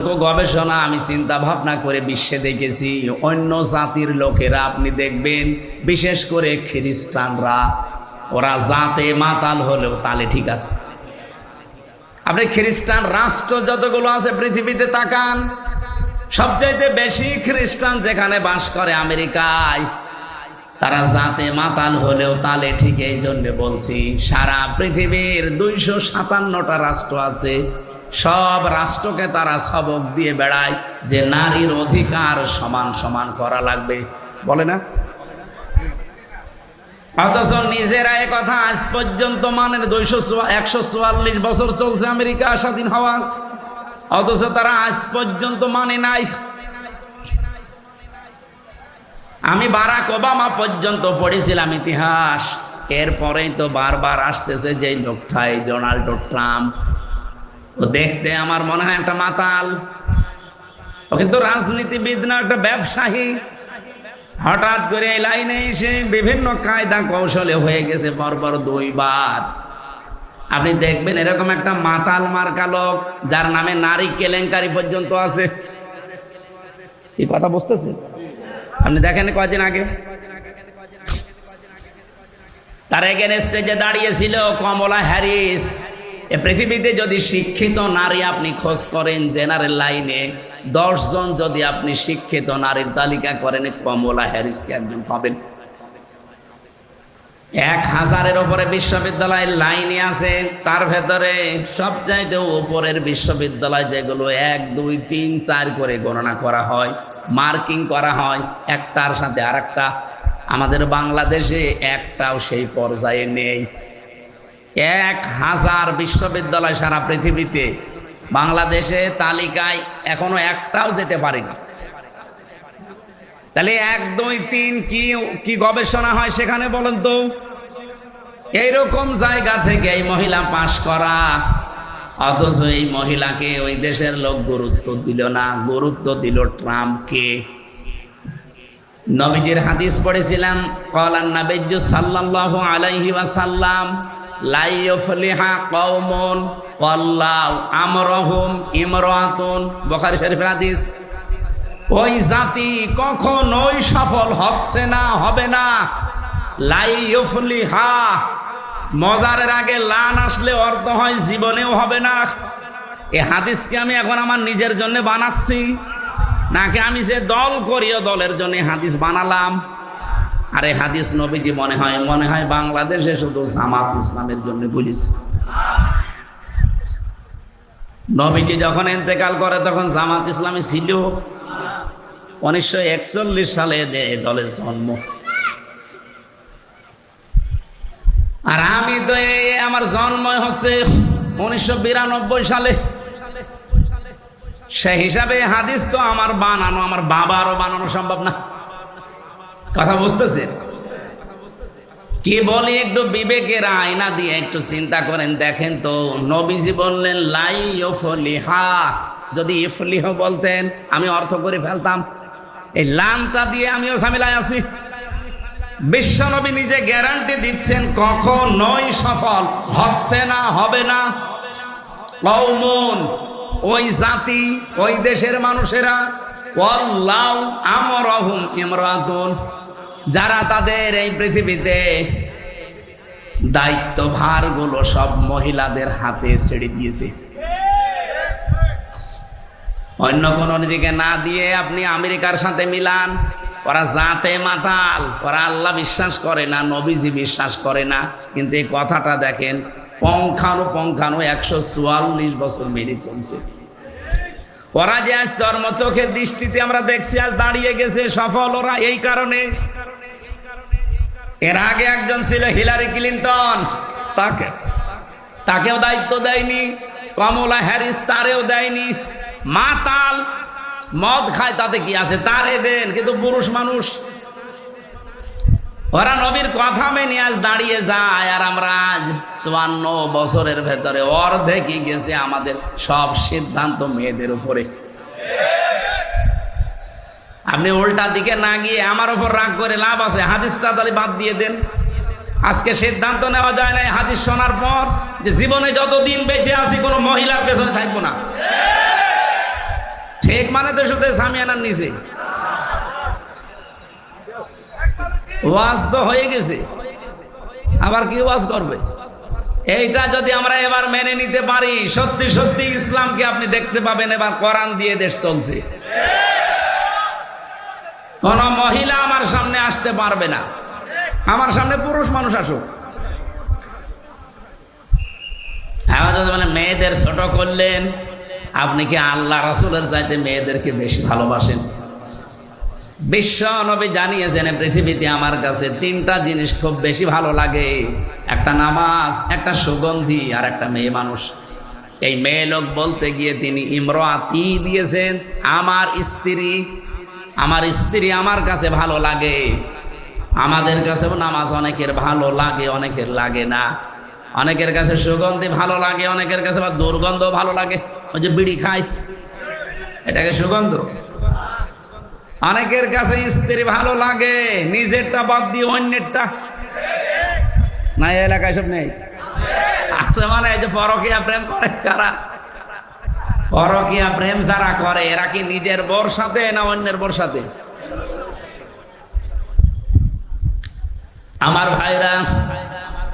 গবেষণা আমি চিন্তা ভাবনা করে বিশ্বে দেখেছি, অন্য জাতির লোকেরা আপনি দেখবেন, বিশেষ করে খ্রিস্টানরা, ওরা জাতে মাতাল হলেও তালে ঠিক আছে। আপনি খ্রিস্টান রাষ্ট্র যতগুলো আছে পৃথিবীতে তাকান, সবচাইতে বেশি খ্রিস্টান যেখানে বাস করে আমেরিকায়, তারা জাতে মাতাল হলেও তালে ঠিক। এই জন্য বলছি, সারা পৃথিবীর 257টা রাষ্ট্র আছে, সব রাষ্ট্রকে তারা সবক দিয়ে বেড়ায় যে নারীর অধিকার সমান সমান করা লাগবে, বলে না? অথচ নিজেরা এ কথা আজ পর্যন্ত মানেন। 144 বছর চলছে আমেরিকা স্বাধীন হওয়া, অথচ তারা আজ পর্যন্ত মানে নাই। আমি বারাক ওবামা পর্যন্ত পড়েছিলাম ইতিহাস, এরপরেই তো বারবার আসতেছে যে লোকটা, এই ডোনাল্ড ট্রাম্প। ও দেখতে আমার মনে হয় একটা মাতাল, ও কিন্তু রাজনীতিবিদ না, একটা ব্যবসায়ী। হঠাৎ করে এই লাইনে এসে বিভিন্ন কায়দা কৌশলে হয়ে গেছে পরপর 2 বার। আপনি দেখবেন এরকম একটা মাতাল মার্কা লোক, যার নামে নারী কেলেঙ্কারি পর্যন্ত আছে। এই কথা বুঝতেছেন? আপনি দেখেন কয়েকদিন আগে তার এগেনস্টে যে দাঁড়িয়েছিল কমলা হ্যারিস। এ পৃথিবীতে যদি শিক্ষিত নারী আপনি খোঁজ করেন জেনারেল লাইনে, 10 জন যদি আপনি শিক্ষিত নারীর তালিকা করেন, কমলা হ্যারিসকে একজন পাবেন। 1000-এর উপরে বিশ্ববিদ্যালয়ের লাইনে আছে, তার ভেতরে সবচাইতে উপরের বিশ্ববিদ্যালয় যেগুলো 1, 2, 3, 4 করে গণনা করা হয়, মার্কিং করা হয় একটার সাথে আরেকটা। আমাদের বাংলাদেশে একটাও সেই পর্যায়ে নেই। 1000 বিশ্ববিদ্যালয় সারা পৃথিবীতে, বাংলাদেশে তালিকায় এখনো একটাও যেতে পারেনি। তাহলে 1, 2, 3 কি গবেষণা হয় সেখানে বলেন তো? এইরকম জায়গা থেকে এই মহিলা পাশ করা, অথচ এই মহিলাকে ওই দেশের লোক গুরুত্ব দিল না, গুরুত্ব দিল ট্রাম্পকে। নবীজির হাদিস পড়েছিলাম, ক্বালান নবী সাল্লাল্লাহু আলাইহি ওয়াসাল্লাম, লা ইউফলিহা কওমুন ওয়াল্লাহু আমরুহুম ইমরাতুন। বুখারী শরীফের হাদিস। ওই জাতি কখনোই সফল হচ্ছে না, হবে না। লা ইউফলিহা, মজারের আগে লান আসলে অর্থ হয় জীবনেও হবে না। এই হাদিসকে আমি এখন আমার নিজের জন্য বানাচ্ছি, নাকি আমি যে দল করি ও দলের জন্য হাদিস বানালাম? আরে হাদিস নবীজি মনে হয় বাংলাদেশে শুধু জামাত ইসলামের জন্য বলিস। নবীজি যখন ইন্তেকাল করে তখন জামাত ইসলামী ছিল। 1941 সালে দলের জন্ম। আর আমি তো আমার জন্ম হচ্ছে 1992 সালে। সে হিসাবে হাদিস তো আমার বানানো, আমার বাবারও বানানো সম্ভব না। কথা বুঝতেছে? কি বলি, একটু বিবেকের আয়না দিয়ে একটু চিন্তা করেন, দেখেন তো। নবীজি বললেন লাই ইফলিহা, যদি ইফলিহ বলতেন আমি অর্থ করে ফেলতাম। এই লামটা দিয়ে আমিও ঝামেলায় আছি। বিশ্বনবী নিজে গ্যারান্টি দিচ্ছেন কখনোই সফল হচ্ছে না, হবে না। কওমুন, ওই জাতি, ওই দেশের মানুষেরা, ওয়াল্লাহু আমরুহুম ইমরাতুন, যারা তাদের এই পৃথিবীতে দায়িত্বভারগুলো সব মহিলাদের হাতে ছেড়ে দিয়েছে। অন্য কোনো দিকে না দিয়ে আপনি আমেরিকার সাথে মিলান, ওরা জাতে মাতাল, ওরা আল্লাহ বিশ্বাস করে না, নবীজি বিশ্বাস করে না। কিন্তু এই কথাটা দেখেন, পঙ্খানো 144 বছর মেনে চলছে। ওরা যে আজ চর্মচোখের দৃষ্টিতে আমরা দেখছি আজ দাঁড়িয়ে গেছে সফল, ওরা এই কারণে। এর আগে একজন ছিল হিলারি ক্লিনটন, তাকেও দায়িত্ব দেয়নি। কমলা হ্যারিস, তারেও দেয়নি। মাতাল, মদ খায়, তাতে কি আছে, তারে দেন। কিন্তু পুরুষ মানুষ, ওরা নবীর কথা মেনে আজ দাঁড়িয়ে যায়। আর আমরা আজ 54 বছরের ভেতরে অর্ধেকই গেছে আমাদের সব সিদ্ধান্ত মেয়েদের উপরে। আপনি উল্টা দিকে না গিয়ে আমার উপর রাগ করে লাভ আছে? হাদিসটা তাহলে বাদ দিয়ে দেন। আজকে সিদ্ধান্ত নেওয়া যায় না হাদিস শোনার পর যে জীবনে যতদিন বেঁচে আছি কোনো মহিলার পেছনে থাকবো না। ফেক মানে তো শুধু সামিয়ানার নিচে ওয়াজ তো হয়ে গেছে, আবার কি ওয়াজ করবে? এইটা যদি আমরা এবার মেনে নিতে পারি, সত্যি সত্যি ইসলামকে আপনি দেখতে পাবেন এবার কোরআন দিয়ে দেশ চলছে। কোন মহিলা আমার সামনে আসতে পারবে না, আমার সামনে পুরুষ মানুষ আসুক। আমার যদি মানে মেয়েদের ছোট করলেন, আপনি কি আল্লাহ রাসূলের চাইতে মেয়েদেরকে বেশি ভালোবাসেন? বিশ্ব নবী জানিয়েছেন পৃথিবীতে আমার কাছে তিনটা জিনিস খুব বেশি ভালো লাগে, একটা নামাজ, একটা সুগন্ধি, আর একটা মেয়ে মানুষ। এই মেয়ে লোক বলতে গিয়ে তিনি ইমরাতি দিয়েছেন, আমার স্ত্রী। আমার স্ত্রী আমার কাছে ভালো লাগে। আমাদের কাছেও নামাজ অনেকের ভালো লাগে, অনেকের লাগে না। অনেকের কাছে সুগন্ধি ভালো লাগে, অনেকের কাছে আবার দুর্গন্ধ ভালো লাগে। ওই যে বিড়ি খায়, এটাকে সুগন্ধ। অনেকের কাছে স্ত্রী ভালো লাগে, নিজেরটা বাদ দিয়ে অন্যেরটা। না এই এলাকায় সব নেই আছে, মানে এই যে পরকীয়া প্রেম করে কারা? পরকীয়া প্রেম যারা করে এরা কি নিজের বর সাথে না অন্যের বর সাথে? আমার ভাইরা,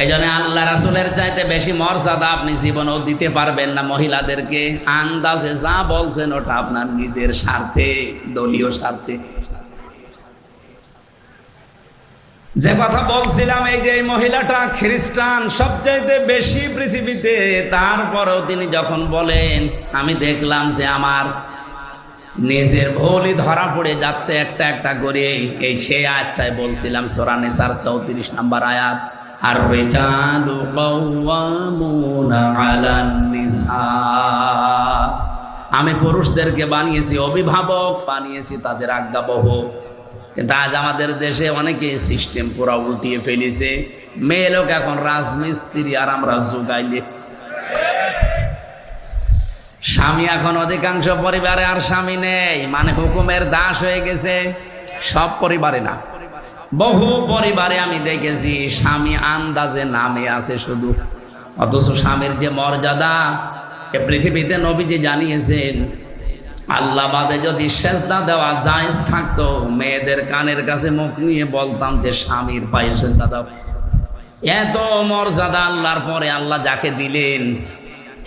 এই জন্য আল্লাহ রাসূলের চাইতে বেশি মর্যাদা আপনি জীবনেও দিতে পারবেন না মহিলাদেরকে। আন্দাজে যা বলছেন ওটা আপনার নিজের স্বার্থে, দলীয় স্বার্থে। যে কথা বলছিলাম, এই যে এই মহিলাটা খ্রিস্টান সবচাইতে বেশি পৃথিবীতে, তারপরেও তিনি যখন বলেন আমি দেখলাম যে আমার নিজের ভুলই ধরা পড়ে যাচ্ছে একটা একটা করে, এই সেই আয়াতটাই বলছিলাম, সূরা নিসার 34 নম্বর আয়াত, আর রিজালু কাওয়ামুনা আলান নিসা। আমি পুরুষদেরকে বানিয়েছি অভিভাবক, বানিয়েছি তাদের আজ্ঞাবহ। কিন্তু আজ আমাদের দেশে অনেকে সিস্টেম পুরা উল্টিয়ে ফেলেছে। মেয়ে লোক এখন রাজমিস্ত্রি, আর আমরা যোগাইলে। স্বামী এখন অধিকাংশ পরিবারে আর স্বামী নেই, মানে হুকুমের দাস হয়ে গেছে। সব পরিবারে না, বহু পরিবারে আমি দেখেছি স্বামী আন্দাজে নামে আছে শুধু, অথচ স্বামীর যে মর্যাদা এ পৃথিবীতে নবীজি জানিয়েছেন। আল্লাহ বাদে যদি সেজদা দেওয়া জায়েজ থাকতো, মেয়েদের কানের কাছে মুখ নিয়ে বলতাম যে স্বামীর পায়ে সেজদা দাও। এত মর্যাদা আল্লাহর পরে আল্লাহ যাকে দিলেন,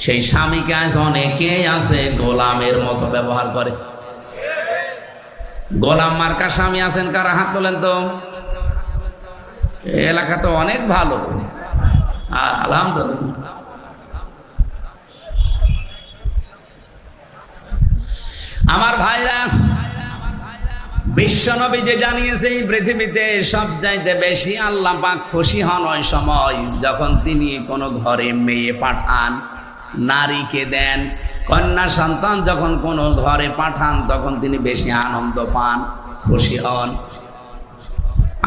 সেই স্বামীকে আজ অনেকেই আছে গোলামের মতো ব্যবহার করে। গোলাম মার্কা স্বামী আছেন কারা? হাত তোলেন তো। এলাকা তো অনেক ভালো, আলহামদুলিল্লাহ। আমার ভাইরা, বিশ্বনবী যে জানিয়েছে এই পৃথিবীতে সবচাইতে বেশি আল্লাহ পাক খুশি হন ওই সময় যখন তিনি কোনো ঘরে মেয়ে পাঠান, নারীকে দেন। কন্যা সন্তান যখন কোনো ঘরে পাঠান তখন তিনি বেশি আনন্দ পান, খুশি হন।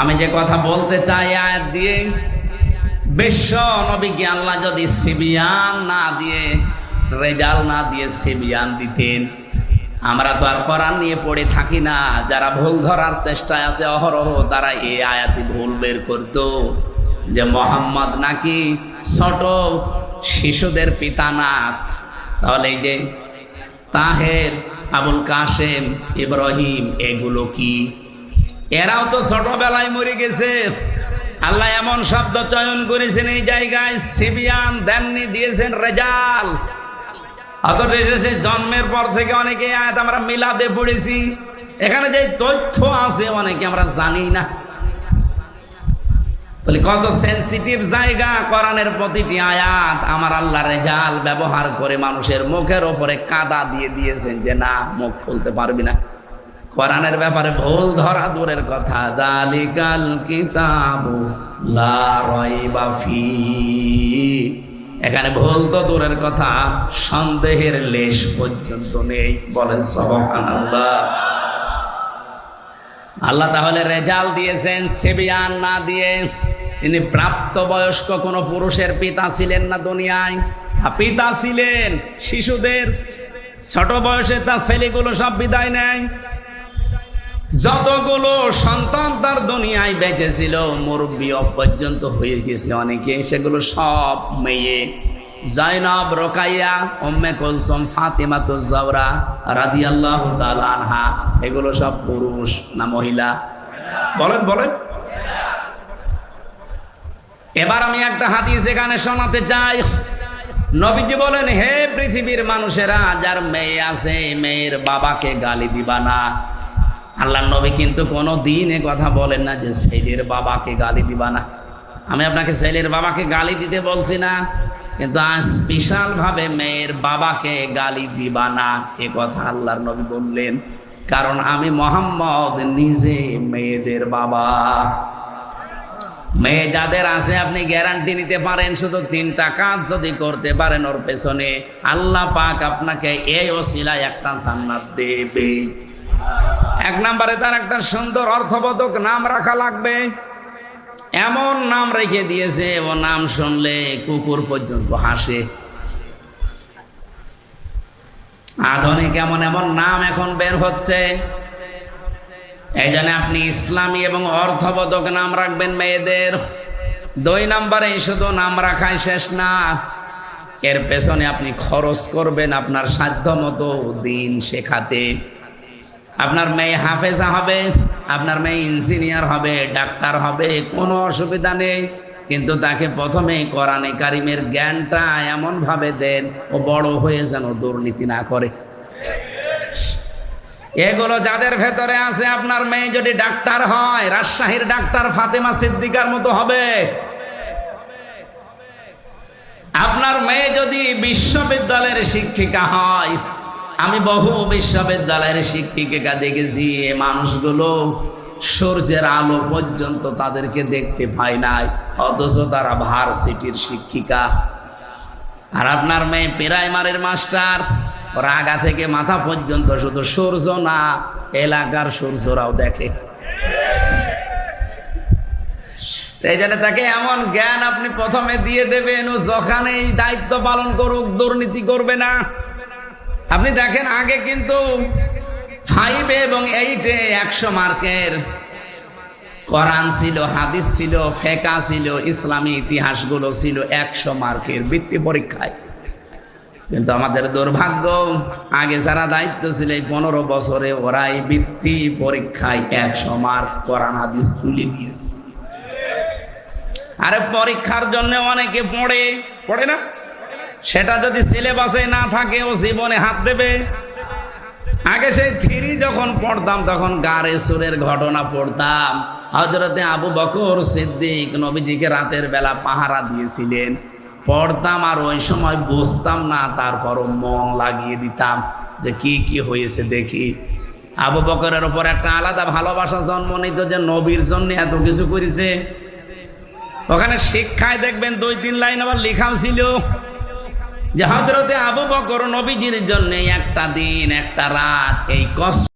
আমি যে কথা বলতে চাই আয়াত দিয়ে, বিশ্ব নবীকে আল্লাহ যদি সিবিয়ান না দিয়ে, রেজাল না দিয়ে সিবিয়ান দিতেন, আমরা তো আর কোরআন নিয়ে পড়ে থাকি না। যারা ভুল ধরার চেষ্টায় আছে অহরহ, তারা এই আয়াতি ভুল বের করতো যে মোহাম্মদ নাকি ছোট শিশুদের পিতা না। তাহলে এই যে তাহের, আবুল কাসেম, ইব্রাহিম, এগুলো কি? এরাও তো ছোটবেলায় মরে গেছে। আল্লাহ এমন শব্দ চয়ন করেছেন এই জায়গায়, সিবিয়ান দেননি, দিয়েছেন রেজাল। অথচ এসে জন্মের পর থেকে অনেকে আয়াত আমরা মিলাদে পড়েছি, এখানে যে তথ্য আছে অনেকে আমরা জানি না। বলি কত সেনসিটিভ জায়গা কোরআনের প্রতিটি আয়াত। আমার আল্লাহ রেজাল ব্যবহার করে মানুষের মুখের ওপরে কাদা দিয়ে দিয়েছেন যে না, মুখ খুলতে পারবি না। কোরআনের ব্যাপারে ভুল ধরা দূরের কথা, যালিকাল কিতাবু লা রাইবা ফি, এখানে ভুল তো দূরের কথা, সন্দেহের লেশ পর্যন্ত নেই। বলেন সুবহানাল্লাহ। আল্লাহ তাহলে রেজাল দিয়েছেন সিবিয়ান না দিয়ে। তিনি প্রাপ্তবয়স্ক কোন পুরুষের পিতা ছিলেন না দুনিয়ায়, পিতা ছিলেন শিশুদের। ছোট বয়সে তার ছেলেগুলো সব বিদায় নেয়। যতগুলো সন্তান তার দুনিয়ায় বেঁচে ছিল, মুরব্বী পর্যন্ত হয়ে গেছে অনেকে, সেগুলো সব মেয়ে। জাইনাব, রোকাইয়া, উম্মে কুলসুম, ফাতিমাতুজ জাহরা রাদিয়াল্লাহু তাআলা আনহা, এগুলো সব পুরুষ না মহিলা? বলেন বলেন। এবার আমি একটা হাদিস এখানে শোনাতে চাই। নবীজি বলেন, হে পৃথিবীর মানুষেরা, যার মেয়ে আছে মেয়ের বাবাকে গালি দিবা না। আল্লাহর নবী কিন্তু কোনো দিন এ কথা বলেন না যে ছেলের বাবাকে গালি দিবা না। আমি আপনাকে ছেলের বাবাকে গালি দিতে বলছি না, কিন্তু আজ বিশাল ভাবে মেয়ের বাবাকে গালি দিবা না এ কথা আল্লাহর নবী বললেন। কারণ আমি মুহাম্মদ নিজে মেয়েদের বাবা। মেয়ে যাদের আছে আপনি গ্যারান্টি নিতে পারেন, শুধু 3টা কাজ যদি করতে পারেন ওর পেছনে, আল্লাহ পাক আপনাকে এই ওসিলায় একটা জান্নাত দেবে। 1 নম্বরে তার একটা সুন্দর অর্থবোধক নাম রাখা লাগবে। এমন নাম রেখে দিয়েছে ও নাম শুনলে কুকুর পর্যন্ত হাসে। আধুনিক এমন এমন নাম এখন বের হচ্ছে। এই জন্য আপনি ইসলামী এবং অর্থবোধক নাম রাখবেন মেয়েদের। 2 নম্বরে শুধু নাম রাখাই শেষ না, এর পেছনে আপনি খরচ করবেন আপনার সাধ্য মতো দিন শেখাতে। আপনার মেয়ে হাফেজা হবে, আপনার মেয়ে ইঞ্জিনিয়ার হবে, ডাক্তার হবে, কোনো অসুবিধা নেই, কিন্তু তাকে প্রথমে কোরআনে কারিমের জ্ঞানটা এমন ভাবে দেন ও বড় হয়ে যেন দুর্নীতি না করে। এগুলো যাদের ভেতরে আছে, আপনার মেয়ে যদি ডাক্তার হয়, রাজশাহীর ডাক্তার ফাতেমা সিদ্দিকার মতো হবে। আপনার মেয়ে যদি বিশ্ববিদ্যালয়ের শিক্ষিকা হয়, আমি বহু বিশ্ববিদ্যালয়ের শিক্ষিকা দেখেছি, এই মানুষগুলো সূর্যের আলো পর্যন্ত তাদেরকে দেখতে পায় নাই, অথচ তারা ভার্সিটির শিক্ষিকা। আর আপনার মেয়ে প্রাইমারির মাস্টার, ওর আগা থেকে মাথা পর্যন্ত শুধু সূর্য না, এলাকার সূর্যরাও দেখে। এই জন্য তাকে এমন জ্ঞান আপনি প্রথমে দিয়ে দেবেন, ও যখানে এই দায়িত্ব পালন করুক দুর্নীতি করবে না। আপনি দেখেন, আগে কিন্তু 5 এবং 8-এ 100 মার্কের কোরআন ছিল, হাদিস ছিল, ফিকহ ছিল, ইসলামী ইতিহাসগুলো ছিল 100 মার্কের বৃত্তি পরীক্ষায়। কিন্তু আমাদের দুর্ভাগ্য, আগে যারা দায়িত্ব ছিল এই 15 বছরে ওরাই বৃত্তি পরীক্ষায় 100 মার্ক কোরআন হাদিস তুলে দিয়েছে। আরে পরীক্ষার জন্য অনেকে পড়ে না, সেটা যদি সিলেবাসে না থাকে ও জীবনে হাত দেবে। আগে সেই 3 যখন পড়তাম তখন গারে সুরের ঘটনা পড়তাম। হযরতে আবু বকর সিদ্দিক নবীজিকে রাতের বেলা পাহারা দিয়েছিলেন, পড়তাম আর ওই সময় বুঝতাম না, তারপরও মন লাগিয়ে দিতাম যে কি কি হয়েছে দেখি। আবু বকরের উপর একটা আলাদা ভালোবাসা জন্ম নিত যে নবীর জন্য এত কিছু করেছে। ওখানে শিক্ষায় দেখবেন 2-3 লাইন আবার লেখাও ছিল যে হযরতে আবু বকর নবীজির জন্য একটা দিন একটা রাত এই কষ্ট